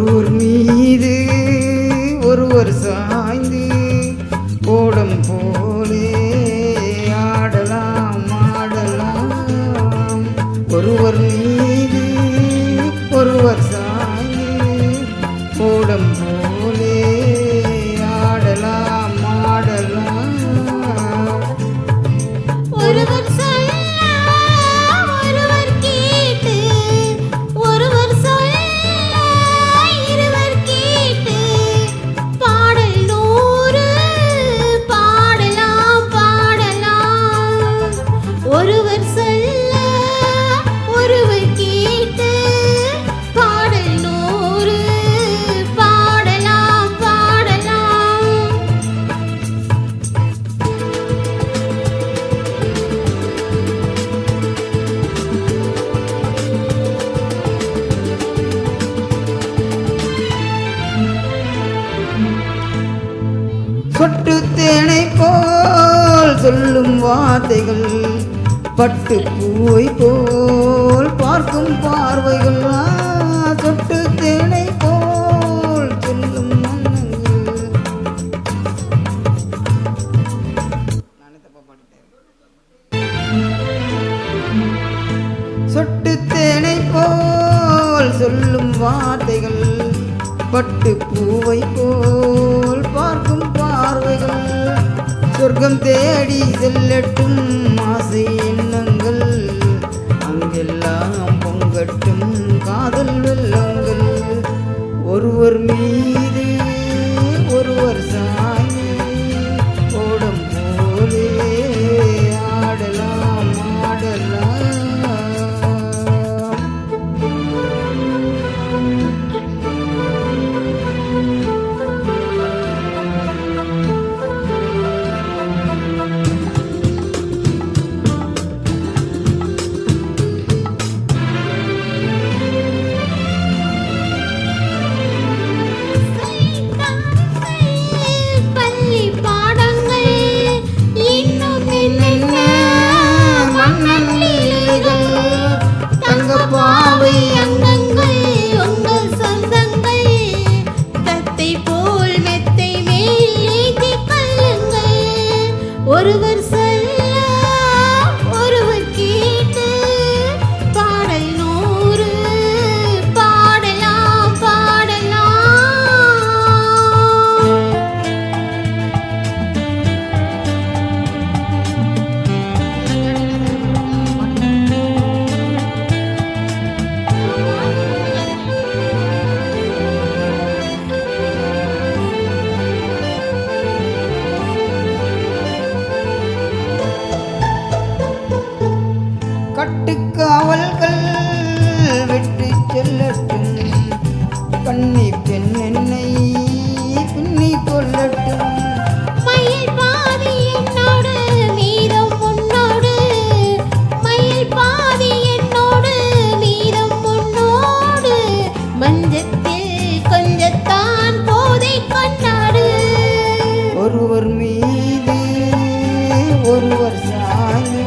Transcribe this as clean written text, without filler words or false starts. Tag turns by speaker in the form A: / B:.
A: ஒருவர் மீது ஒருவர் சாய்ந்து ஓடம் போலே ஆடலாம் ஆடலாம். ஒருவர் மீது ஒருவர் சாய்ந்து ஓடம் போலே ஆடலாம் ஆடலாம்.
B: ஒருவர்
A: சொட்டு தேனை போல் சொல்லும் வார்த்தைகள் பட்டு பூவை போல் பார்க்கும் பார்வைகள். சொட்டு தேனை போல் சொல்லும் சொட்டு தேனை போல் சொல்லும் வார்த்தைகள் பட்டு பூவை போல் பார்க்கும் பார்வைகள். சொர்க்கம் தேடி செல்லட்டும் ஆசை எண்ணங்கள், அங்கெல்லாம் பொங்கட்டும் காதல் வெள்ளங்கள். ஒருவர் மீது ஒருவர் சாமி ஓடம் போலே ஆடலாம் ஆடலாம்.
B: ஒருவர் சொல்ல ஒருவர் கேட்டு பாடல் 100 பாடலாம் பாடலாம்.
A: கட்டுக்காவல்கள் விட்டு செல்லட்டும், கண்ணி பெண் என்னை பின்னி கொள்ளட்டும்.
B: மயில் பாதி என்னோடு மீதம் உன்னோடு, மயில் பாதி என்னோடு மீதம் உன்னோடு. மஞ்சத்தில் கொஞ்சத்தான் போதை கொண்டாடு.
A: ஒருவர் மீது ஒருவர் சாமி